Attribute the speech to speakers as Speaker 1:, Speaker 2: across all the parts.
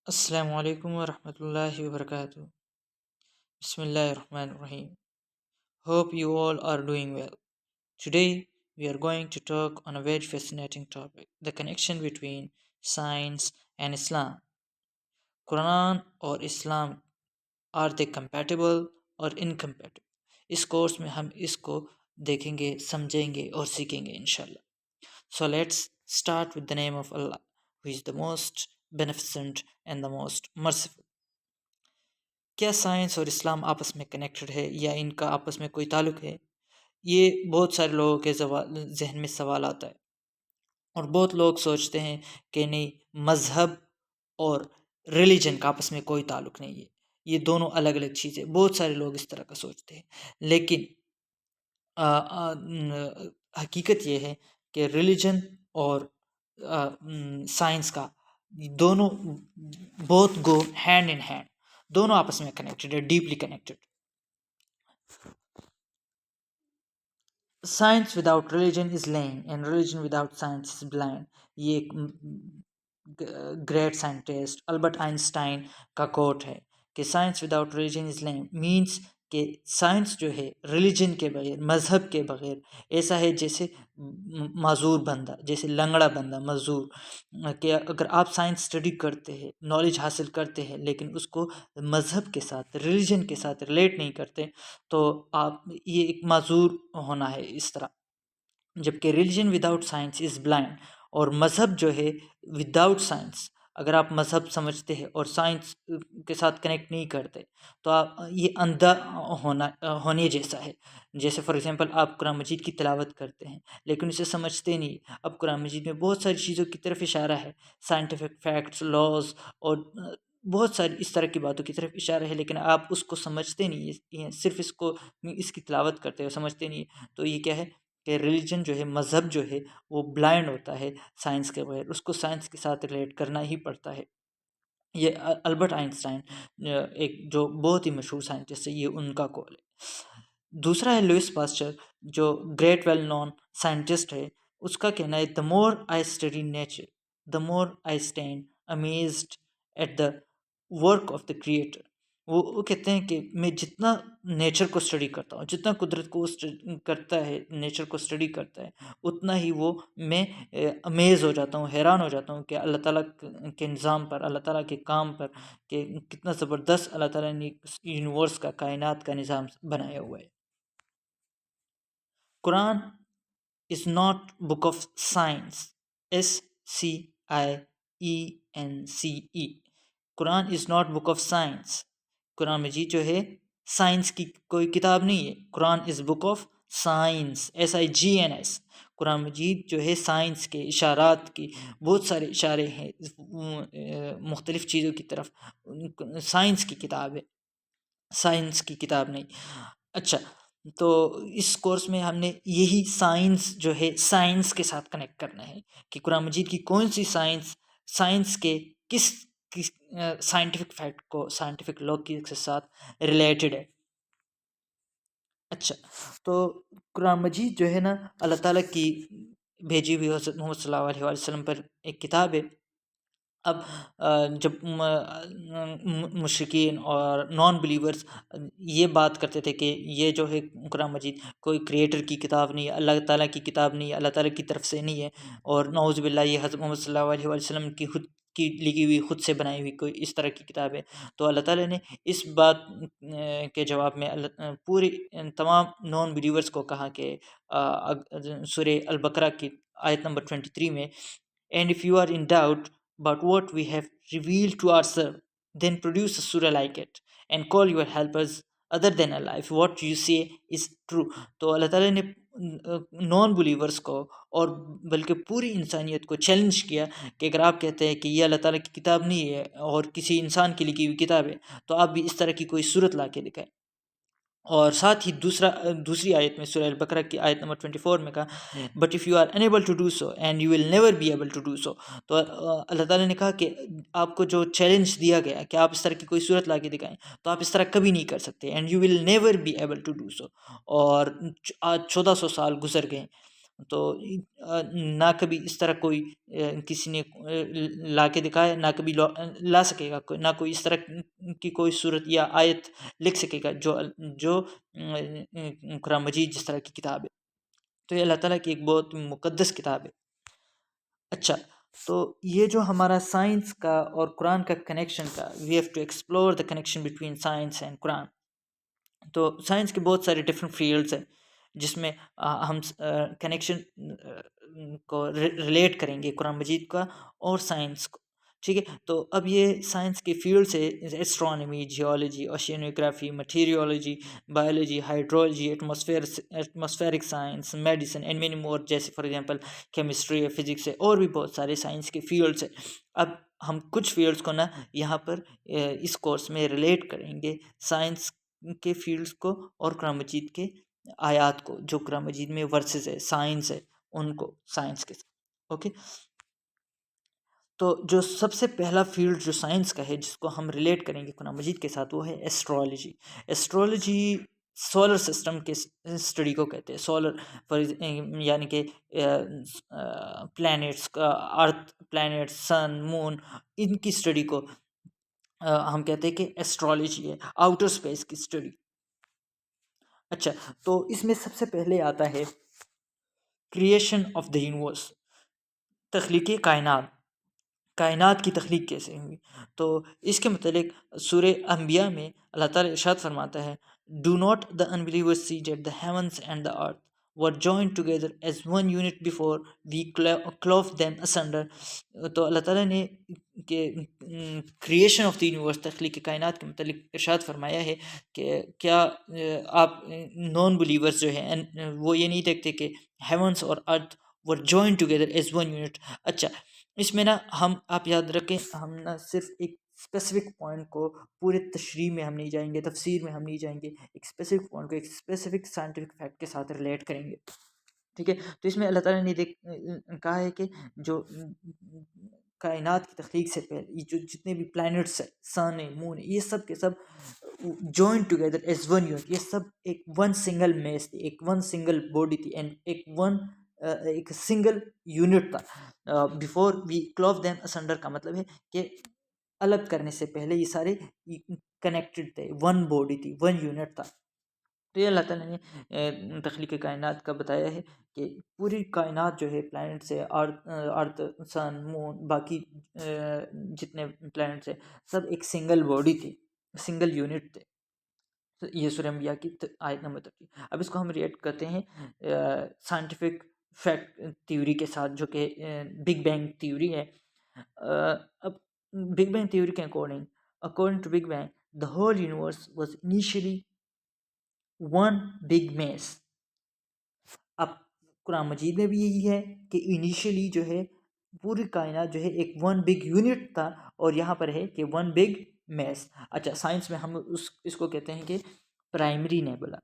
Speaker 1: السلام علیکم ورحمۃ اللہ وبرکاتہ. بسم اللہ الرحمن الرحیم. Hope you all are doing well. Today we are going to talk on a very fascinating topic, the connection between science and Islam. Quran اور Islam are they compatible or incompatible؟ اس course میں ہم اس کو دیکھیں گے، سمجھیں گے اور سیکھیں گے انشاءاللہ. So let's start with the name of Allah, who is the most beneficent and the most merciful. کیا سائنس اور اسلام آپس میں کنیکٹڈ ہے یا ان کا آپس میں کوئی تعلق ہے؟ یہ بہت سارے لوگوں کے ذہن میں سوال آتا ہے، اور بہت لوگ سوچتے ہیں کہ نہیں، مذہب اور ریلیجن کا آپس میں کوئی تعلق نہیں ہے، یہ دونوں الگ الگ چیزیں. بہت سارے لوگ اس طرح کا سوچتے ہیں، لیکن حقیقت یہ ہے کہ ریلیجن اور سائنس کا دونوں both go hand in hand, دونوں آپس میں کنیکٹڈ ہے، deeply connected. Science without religion is lame and religion without science is blind. یہ ایک گریٹ سائنٹسٹ البرٹ آئنسٹائن کا کوٹ ہے کہ science without religion is lame means کہ سائنس جو ہے ریلیجن کے بغیر، مذہب کے بغیر ایسا ہے جیسے معذور بندہ، جیسے لنگڑا بندہ معذور. کہ اگر آپ سائنس اسٹڈی کرتے ہیں، نالج حاصل کرتے ہیں، لیکن اس کو مذہب کے ساتھ، ریلیجن کے ساتھ ریلیٹ نہیں کرتے، تو آپ یہ ایک معذور ہونا ہے اس طرح. جبکہ religion without science is blind, اور مذہب جو ہے وداؤٹ سائنس، اگر آپ مذہب سمجھتے ہیں اور سائنس کے ساتھ کنیکٹ نہیں کرتے تو آپ یہ اندھا ہونے جیسا ہے. جیسے فار ایگزامپل آپ قرآن مجید کی تلاوت کرتے ہیں لیکن اسے سمجھتے نہیں. اب قرآن مجید میں بہت ساری چیزوں کی طرف اشارہ ہے، سائنٹیفک فیکٹس، لاز اور بہت ساری اس طرح کی باتوں کی طرف اشارہ ہے، لیکن آپ اس کو سمجھتے نہیں، صرف اس کی تلاوت کرتے ہو، سمجھتے نہیں. تو یہ کیا ہے کہ ریلیجن جو ہے، مذہب جو ہے، وہ بلائنڈ ہوتا ہے سائنس کے بغیر، اس کو سائنس کے ساتھ ریلیٹ کرنا ہی پڑتا ہے. یہ البرٹ آئنسٹائن ایک جو بہت ہی مشہور سائنٹسٹ ہے، یہ ان کا کال ہے. دوسرا ہے لوئس پاسچر، جو گریٹ ویل نون سائنٹسٹ ہے. اس کا کہنا ہے the more I study nature, the more I stand amazed at the work of the creator. وہ کہتے ہیں کہ میں جتنا نیچر کو اسٹڈی کرتا ہوں، جتنا قدرت کو کرتا ہے، نیچر کو اسٹڈی کرتا ہے، اتنا ہی میں امیز ہو جاتا ہوں، حیران ہو جاتا ہوں کہ اللہ تعالیٰ کے نظام پر، اللہ تعالیٰ کے کام پر، کہ کتنا زبردست اللہ تعالیٰ نے یونیورس کا، کائنات کا نظام بنایا ہوا ہے. قرآن is not book of science, SCIENCE. Quran is not book of science. قرآن مجید جو ہے سائنس کی کوئی کتاب نہیں ہے. قرآن is book of science, SIGNS. قرآن مجید جو ہے سائنس کے اشارات کی، بہت سارے اشارے ہیں مختلف چیزوں کی طرف. سائنس کی کتاب ہے، سائنس کی کتاب نہیں. اچھا، تو اس کورس میں ہم نے یہی سائنس جو ہے سائنس کے ساتھ کنیکٹ کرنا ہے کہ قرآن مجید کی کون سی سائنس کے کس سائنٹیفک فیکٹ کو، سائنٹیفک لا کے ساتھ ریلیٹڈ ہے. اچھا، تو قرآن مجید جو ہے نا، اللہ تعالیٰ کی بھیجی ہوئی حضرت محمد صلی اللہ علیہ وسلم پر ایک کتاب ہے. اب جب مشرکین اور نان بلیورز یہ بات کرتے تھے کہ یہ جو ہے قرآن مجید کوئی کریٹر کی کتاب نہیں ہے، اللہ تعالیٰ کی کتاب نہیں ہے، اللہ تعالیٰ کی طرف سے نہیں ہے، اور نعوذ باللہ یہ حضرت محمد صلی اللہ علیہ وسلم کی خود کی لکھی ہوئی، خود سے بنائی ہوئی کوئی اس طرح کی کتاب ہے. تو اللہ تعالیٰ نے اس بات کے جواب میں پوری تمام نان بلیورز کو کہا کہ سورہ البقرہ کی آیت نمبر 23 میں، "And if you are in doubt about what we have revealed to ourselves, then produce a surah like it and call your helpers other than Allah if what you say is true." تو اللہ تعالیٰ نے non believers کو اور بلکہ پوری انسانیت کو challenge کیا کہ اگر آپ کہتے ہیں کہ یہ اللہ تعالیٰ کی کتاب نہیں ہے اور کسی انسان کی لکھی ہوئی کتاب ہے، تو آپ بھی اس طرح کی کوئی صورت لا کے دکھائیں. اور ساتھ ہی دوسری آیت میں سورہ البقرہ کی آیت نمبر 24 میں کہا، "But if you are unable to do so and you will never be able to do so." تو اللہ تعالیٰ نے کہا کہ آپ کو جو چیلنج دیا گیا کہ آپ اس طرح کی کوئی صورت لا کے دکھائیں، تو آپ اس طرح کبھی نہیں کر سکتے. "And you will never be able to do so." اور آج 1400 سال گزر گئے تو نہ کبھی اس طرح کوئی کسی نے لا کے دکھایا، نہ کبھی لا سکے گا کوئی، نہ کوئی اس طرح کی کوئی صورت یا آیت لکھ سکے گا جو قرآن مجید جس طرح کی کتاب ہے. تو یہ اللہ تعالیٰ کی ایک بہت مقدس کتاب ہے. اچھا، تو یہ جو ہمارا سائنس کا اور قرآن کا کنیکشن کا، we have to explore the connection between science and Quran. تو سائنس کے بہت سارے ڈفرینٹ فیلڈس ہیں جس میں ہم کنیکشن کو ریلیٹ کریں گے قرآن مجید کا اور سائنس کو. ٹھیک ہے، تو اب یہ سائنس کے فیلڈ سے astronomy, geology, oceanography, meteorology, biology, hydrology, atmospheric science, medicine and many more, جیسے فار ایگزامپل کیمسٹری ہے، فزکس ہے، اور بھی بہت سارے سائنس کے فیلڈس ہیں. اب ہم کچھ فیلڈس کو نا یہاں پر اس کورس میں ریلیٹ کریں گے، سائنس کے فیلڈس کو اور قرآن مجید کے آیات کو، جو قرآن مجید میں ورسز ہے، سائنس ہے، ان کو سائنس کے ساتھ. اوکے، تو جو سب سے پہلا فیلڈ جو سائنس کا ہے جس کو ہم ریلیٹ کریں گے قرآن مجید کے ساتھ، وہ ہے ایسٹرولوجی. ایسٹرولوجی سولر سسٹم کے اسٹڈی کو کہتے ہیں. سولر یعنی کہ پلانٹس کا، ارتھ، پلانٹ، سن، مون، ان کی اسٹڈی کو ہم کہتے ہیں کہ ایسٹرولوجی ہے، آؤٹر اسپیس کی اسٹڈی. اچھا، تو اس میں سب سے پہلے آتا ہے کریشن آف دا یونیورس، تخلیق کائنات کی تخلیق کیسے ہوئی. تو اس کے متعلق سورہ انبیاء میں اللہ تعالیٰ ارشاد فرماتا ہے، do not the unbelievers see that the heavens and the earth were joined together as one unit before we clove them asunder. تو اللہ تعالیٰ نے کہ کریشن آف دی یونیورس، تخلیق کائنات کے متعلق ارشاد فرمایا ہے کہ کیا آپ نان بلیورز جو ہیں وہ یہ نہیں دیکھتے کہ ہیونس اور ارتھ were joined together as one unit. اچھا، اس میں نا آپ یاد رکھیں، ہم نہ صرف ایک اسپیسیفک پوائنٹ کو پورے تشریح میں ہم نہیں جائیں گے، تفسیر میں ہم نہیں جائیں گے، ایک اسپیسیفک پوائنٹ کو ایک اسپیسیفک سائنٹیفک فیکٹ کے ساتھ ریلیٹ کریں گے. ٹھیک ہے، تو اس میں اللہ تعالیٰ نے کہا ہے کہ جو کائنات کی تخلیق سے پہلے جو جتنے بھی پلانٹس ہیں، سن ہے، مون ہے، یہ سب کے سب join together as one unit, یہ سب ایک ون سنگل میس تھی، ایک ون سنگل باڈی تھی، اینڈ ایک سنگل یونٹ تھا. Before we clove them asunder کا مطلب ہے کہ الگ کرنے سے پہلے یہ سارے کنیکٹڈ تھے، ون باڈی تھی، ون یونٹ تھا. تو یہ اللہ تعالیٰ نے تخلیق کائنات کا بتایا ہے کہ پوری کائنات جو ہے پلانٹس ہے، ارتھ، سن، مون، باقی جتنے پلانٹس ہیں، سب ایک سنگل باڈی تھی، سنگل یونٹ تھے. یہ سورہ انبیاء کی آیت نمبر 30. اب اس کو ہم ریلیٹ کرتے ہیں سائنٹیفک فیکٹ تھیوری کے ساتھ، جو کہ بگ بینگ تھیوری ہے. اب بگ بینگ تھیوری کے according to big bang the whole universe was initially one big mass. اب قرآن مجید میں بھی یہی ہے کہ انیشلی جو ہے پوری کائنات جو ہے ایک ون بگ یونٹ تھا، اور یہاں پر ہے کہ ون بگ میس. اچھا، سائنس میں ہم اس کو کہتے ہیں کہ پرائمری نیبولا.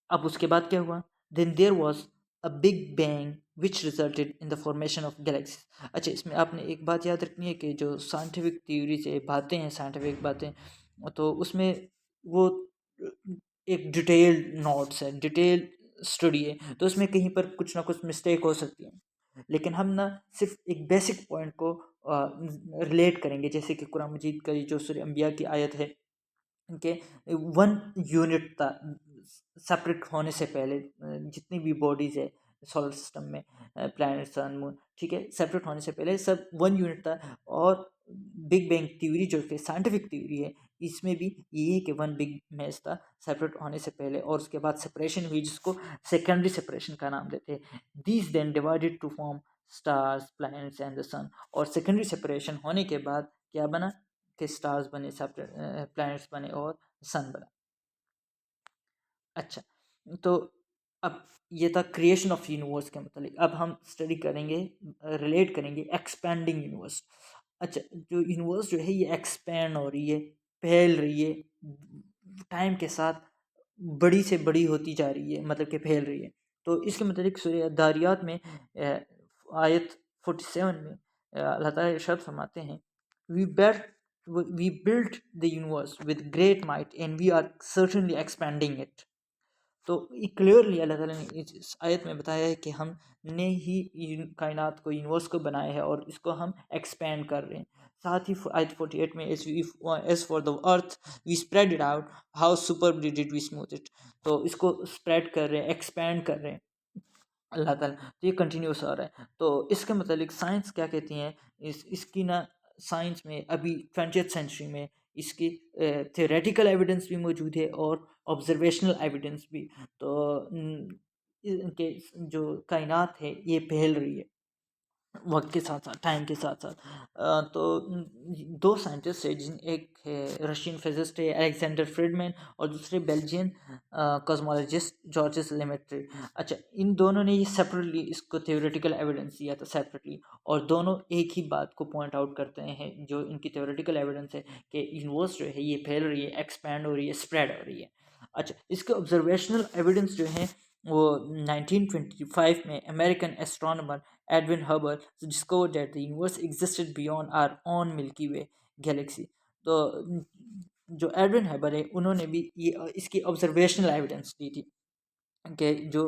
Speaker 1: اب اس کے بعد کیا ہوا؟ Then there was a big bang which resulted in the formation of galaxies. اچھا، اس میں آپ نے ایک بات یاد رکھنی ہے کہ جو سائنٹیفک تھیوری سے باتیں ہیں، سائنٹیفک باتیں، تو اس میں وہ ایک ڈیٹیل نوٹس ہے، ڈیٹیل اسٹڈی ہے، تو اس میں کہیں پر کچھ نہ کچھ مسٹیک ہو سکتی ہیں. لیکن ہم نہ صرف ایک بیسک پوائنٹ کو ریلیٹ کریں گے، جیسے کہ قرآن مجید کا جو سورہ انبیاء کی آیت ہے کہ ون یونٹ تھا سپریٹ ہونے سے پہلے. جتنی بھی باڈیز ہے سولر سسٹم میں، پلانٹ، سن، مون، ٹھیک ہے، سپریٹ ہونے سے پہلے سب ون یونٹ تھا. اور بگ بینگ تھیوری جو کہ سائنٹیفک تھیوری ہے، اس میں بھی یہی کہ ون بگ میس تھا سپریٹ ہونے سے پہلے، اور اس کے بعد سپریشن ہوئی جس کو سیکنڈری سپریشن کا نام دیتے ہیں. These then divided to form stars, planets and the sun. اور سیکنڈری سپریشن ہونے کے بعد کیا بنا کہ اسٹارز بنے، پلانٹس بنے اور سن بنا. اچھا، تو اب یہ تھا کریشن آف یونیورس کے متعلق. اب ہم اسٹڈی کریں گے، ریلیٹ کریں گے ایکسپینڈنگ یونیورس. اچھا، جو یونیورس جو ہے یہ ایکسپینڈ ہو رہی ہے، پھیل رہی ہے، ٹائم کے ساتھ بڑی سے بڑی ہوتی جا رہی ہے، مطلب کہ پھیل رہی ہے. تو اس کے متعلق سورہ داریات میں آیت 47 میں اللہ تعالیٰ ارشاد فرماتے ہیں، we built the universe with great might and we are certainly expanding it. تو کلیئرلی اللہ تعالیٰ نے اس آیت میں بتایا ہے کہ ہم نے ہی کائنات کو، یونیورس کو بنایا ہے اور اس کو ہم ایکسپینڈ کر رہے ہیں. ساتھ ہی آیت 48 میں as far the earth we spread it out how super dead we smooth it. تو اس کو اسپریڈ کر رہے ہیں، ایکسپینڈ کر رہے ہیں اللہ تعالیٰ. تو یہ کنٹینیوس ہو رہا ہے. تو اس کے متعلق سائنس کیا کہتی ہیں، اس کی نا سائنس میں ابھی 20th سینچری میں اس کی تھیوریٹیکل ایویڈنس بھی موجود ہے اور آبزرویشنل ایویڈنس بھی. تو ان کے جو کائنات ہے یہ پھیل رہی ہے وقت کے ساتھ ساتھ، ٹائم کے ساتھ ساتھ. تو دو سائنٹسٹ ہے، ایک ہے رشین فزسٹ ہے الیگزینڈر فریڈمین، اور دوسرے بیلجین کازمولوجسٹ جارجس لیمیٹری. اچھا، ان دونوں نے یہ سیپریٹلی اس کو تھیوریٹیکل ایویڈنس دیا تھا سیپریٹلی، اور دونوں ایک ہی بات کو پوائنٹ آؤٹ کرتے ہیں جو ان کی تھیوریٹیکل ایویڈنس ہے کہ یونیورس جو ہے یہ پھیل رہی ہے، ایکسپینڈ ہو رہی ہے، اسپریڈ ہو رہی ہے. اچھا، اس کے آبزرویشنل ایویڈنس جو ہیں وہ 1925 میں American astronomer Edwin Hubble discovered that the universe existed beyond our own Milky Way galaxy. تو جو ایڈون ہبل ہے انہوں نے بھی اس کی آبزرویشنل ایویڈنس دی تھی کہ جو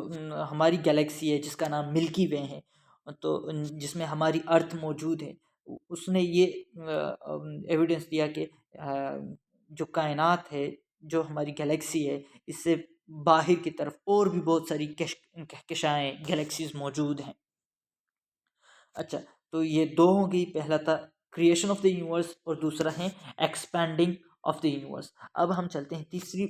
Speaker 1: ہماری گلیکسی ہے جس کا نام ملکی وے ہے، تو جس میں ہماری ارتھ موجود ہے، اس نے یہ ایویڈنس دیا کہ جو کائنات ہے، جو ہماری گلیکسی ہے، اس سے باہر کی طرف اور بھی بہت ساری کہکشائیں گلیکسیز موجود ہیں. اچھا، تو یہ دو ہوں گی، پہلا تھا کریشن آف دا یونیورس اور دوسرا ہے ایکسپینڈنگ آف دا یونیورس. اب ہم چلتے ہیں تیسری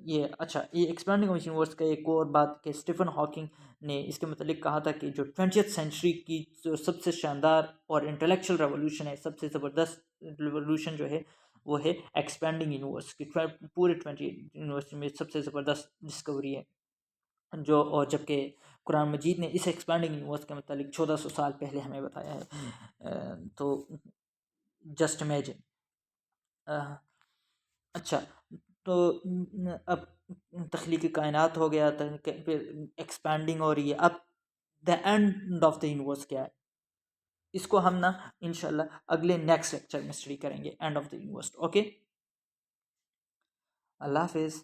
Speaker 1: یہ ایکسپینڈنگ آف یونیورس کا ایک اور بات کہ اسٹیفن ہاکنگ نے اس کے متعلق کہا تھا کہ جو 20th سینچری کی جو سب سے شاندار اور انٹلیکچوئل ریولوشن ہے، سب سے زبردست ریولوشن جو ہے وہ ہے ایکسپینڈنگ یونیورس کی. پورے 20 یونیورس میں سب سے زبردست ڈسکوری ہے جو، اور جبکہ قرآن مجید نے اس ایکسپینڈنگ یونیورس کے متعلق 1400 سال پہلے ہمیں بتایا ہے. تو جسٹ امیجن. اچھا، تو اب تخلیق کائنات ہو گیا تھا، پھر ایکسپینڈنگ ہو رہی ہے. اب دا اینڈ آف دا یونیورس کیا ہے، اس کو ہم نا انشاءاللہ اگلے نیکسٹ لیکچر میں اسٹڈی کریں گے، end of the universe. Okay, اللہ حافظ.